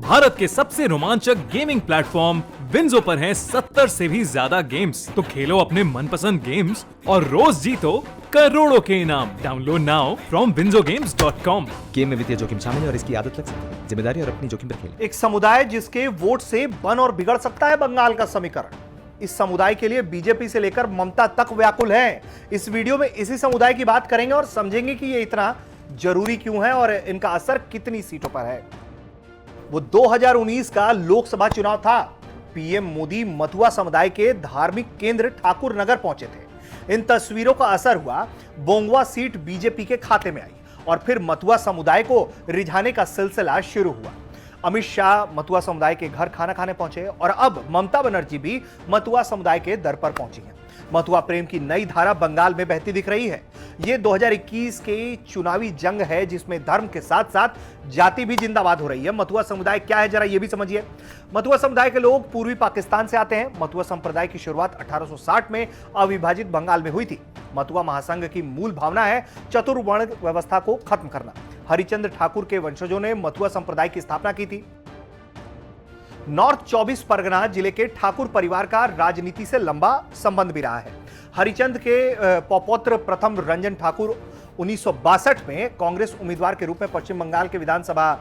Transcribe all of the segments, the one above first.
भारत के सबसे रोमांचक गेमिंग प्लेटफॉर्म विंजो पर हैं 70 से भी ज्यादा गेम्स। तो खेलो अपने मनपसंद गेम्स और रोज जीतो करोड़ों के इनाम। Download now from winzogames.com। Game में वित्तीय जोखिम शामिल है और इसकी आदत लग सकती है। जिम्मेदारी और अपनी जोखिम पर खेलें। एक समुदाय जिसके वोट से बन और बिगड़ सकता है बंगाल का समीकरण। इस समुदाय के लिए बीजेपी से लेकर ममता तक व्याकुल है। इस वीडियो में इसी समुदाय की बात करेंगे और समझेंगे कि ये इतना जरूरी क्यों है और इनका असर कितनी सीटों पर है। वो 2019 का लोकसभा चुनाव था। पीएम मोदी मथुआ समुदाय के धार्मिक केंद्र ठाकुर नगर पहुंचे थे। इन तस्वीरों का असर हुआ, बोंगवा सीट बीजेपी के खाते में आई और फिर मथुआ समुदाय को रिझाने का सिलसिला शुरू हुआ। अमित शाह मथुआ समुदाय के घर खाना खाने पहुंचे और अब ममता बनर्जी भी मथुआ समुदाय के दर पर पहुंची हैं। मथुआ प्रेम की नई धारा बंगाल में बहती दिख रही है। ये 2021 के चुनावी जंग है जिसमें धर्म के साथ साथ जाति भी जिंदाबाद हो रही है। मथुआ समुदाय क्या है, जरा ये भी समझिए। मथुआ समुदाय के लोग पूर्वी पाकिस्तान से आते हैं। मथुआ संप्रदाय की शुरुआत 1860 में अविभाजित बंगाल में हुई थी। मथुआ महासंघ की मूल भावना है चतुर्वर्ण व्यवस्था को खत्म करना। हरिचंद्र ठाकुर के वंशजों ने मथुआ संप्रदाय की स्थापना की थी। नॉर्थ 24 परगना जिले के ठाकुर परिवार का राजनीति से लंबा संबंध भी रहा है। हरिचंद के पौत्र प्रथम रंजन ठाकुर 1962 में कांग्रेस उम्मीदवार के रूप में पश्चिम बंगाल के विधानसभा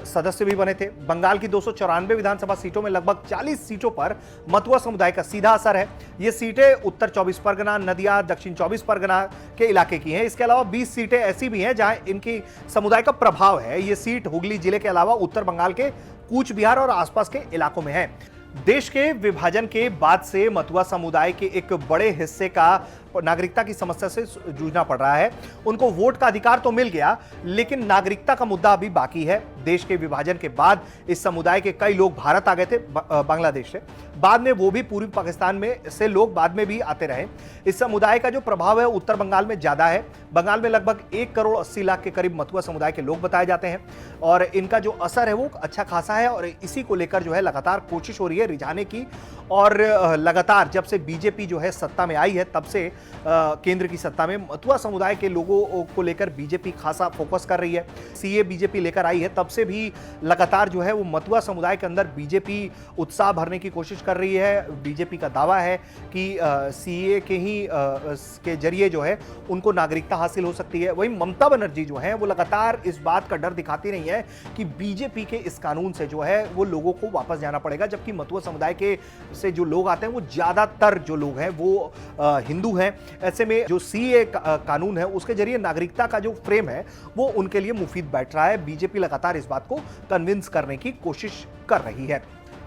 सदस्य भी बने थे। बंगाल की 294 विधानसभा सीटों में लगभग 40 सीटों पर मथुआ समुदाय का सीधा असर है। ये सीटें उत्तर 24 परगना, नदिया, दक्षिण 24 परगना के इलाके की हैं। इसके अलावा 20 सीटें ऐसी भी हैं जहां इनकी समुदाय का प्रभाव है। ये सीट हुगली जिले के अलावा उत्तर बंगाल के कूच बिहार और आसपास के इलाकों में है। देश के विभाजन के बाद से मथुआ समुदाय के एक बड़े हिस्से का नागरिकता की समस्या से जूझना पड़ रहा है। उनको वोट का अधिकार तो मिल गया, लेकिन नागरिकता का मुद्दा अभी बाकी है। देश के विभाजन के बाद इस समुदाय के कई लोग भारत आ गए थे बांग्लादेश से। बाद में वो भी पूर्वी पाकिस्तान में से लोग बाद में भी आते रहे। इस समुदाय का जो प्रभाव है उत्तर बंगाल में ज्यादा है। बंगाल में लगभग 1 करोड़ 80 लाख के करीब मथुआ समुदाय के लोग बताए जाते हैं और इनका जो असर है वो अच्छा खासा है और इसी को लेकर जो है लगातार कोशिश हो रही है रिझाने की। और लगातार जब से बीजेपी जो है सत्ता में आई है तब से केंद्र की सत्ता में मथुआ समुदाय के लोगों को लेकर बीजेपी खासा फोकस कर रही है। सीए बीजेपी लेकर आई है तब से भी लगातार जो है वो मथुआ समुदाय के अंदर बीजेपी उत्साह भरने की कोशिश कर रही है। बीजेपी का दावा है कि सीए के ही के जरिए जो है उनको नागरिकता हासिल हो सकती है। वहीं ममता बनर्जी जो है वो लगातार इस बात का डर दिखाती रही है कि बीजेपी के इस कानून से जो है वो लोगों को वापस जाना पड़ेगा, जबकि मथुआ समुदाय के से जो लोग आते हैं वो ज्यादातर जो लोग हैं वो हिंदू हैं। ऐसे में जो सीए कानून है उसके जरिए नागरिकता का जो फ्रेम है वो उनके लिए मुफीद बैठ रहा है। बीजेपी लगातार इस बात को कन्विंस करने की कोशिश कर रही है।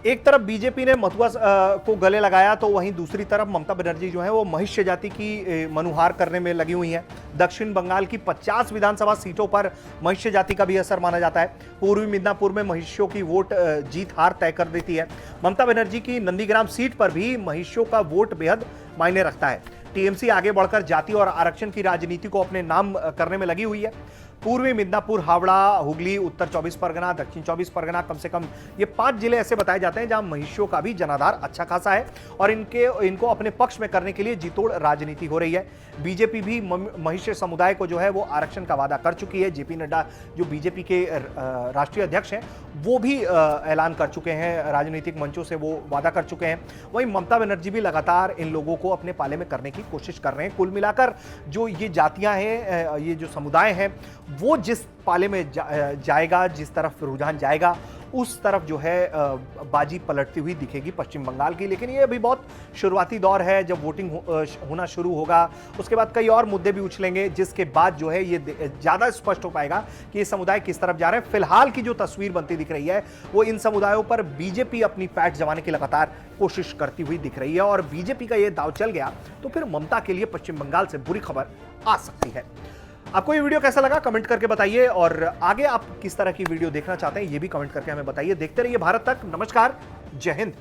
एक तरफ बीजेपी ने मथुआ को गले लगाया तो वहीं दूसरी तरफ ममता बनर्जी जो है वो महिष्य जाति की मनुहार करने में लगी हुई हैं। दक्षिण बंगाल की 50 विधानसभा सीटों पर महिष्य जाति का भी असर माना जाता है। पूर्वी मिदनापुर में महिष्यों की वोट जीत हार तय कर देती है। ममता बनर्जी की नंदीग्राम सीट पर भी महिष्यों का वोट बेहद मायने रखता है। टीएमसी आगे बढ़कर जाति और आरक्षण की राजनीति को अपने नाम करने में लगी हुई है। पूर्वी मिदनापुर, हावड़ा, हुगली, उत्तर 24 परगना, दक्षिण 24 परगना, कम से कम ये 5 जिले ऐसे बताए जाते हैं जहां महिष्यों का भी जनाधार अच्छा खासा है और इनको अपने पक्ष में करने के लिए जीतोड़ राजनीति हो रही है। बीजेपी भी महिष्य समुदाय को जो है वो आरक्षण का वादा कर चुकी है। जेपी नड्डा जो बीजेपी के राष्ट्रीय अध्यक्ष हैं वो भी ऐलान कर चुके हैं, राजनीतिक मंचों से वो वादा कर चुके हैं। वहीं ममता बनर्जी भी लगातार इन लोगों को अपने पाले में करने की कोशिश कर रहे हैं। कुल मिलाकर जो ये जातियां हैं, ये जो समुदाय हैं, वो जिस पाले में जाएगा, जिस तरफ रुझान जाएगा उस तरफ जो है बाजी पलटती हुई दिखेगी पश्चिम बंगाल की। लेकिन ये अभी बहुत शुरुआती दौर है। जब वोटिंग होना शुरू होगा उसके बाद कई और मुद्दे भी उछलेंगे, जिसके बाद जो है ये ज़्यादा स्पष्ट हो पाएगा कि ये समुदाय किस तरफ जा रहे हैं। फिलहाल की जो तस्वीर बनती दिख रही है वो इन समुदायों पर बीजेपी अपनी पैठ जमाने की लगातार कोशिश करती हुई दिख रही है और बीजेपी का ये दाव चल गया तो फिर ममता के लिए पश्चिम बंगाल से बुरी खबर आ सकती है। आपको ये वीडियो कैसा लगा कमेंट करके बताइए और आगे आप किस तरह की वीडियो देखना चाहते हैं ये भी कमेंट करके हमें बताइए। देखते रहिए भारत तक। नमस्कार, जय हिंद।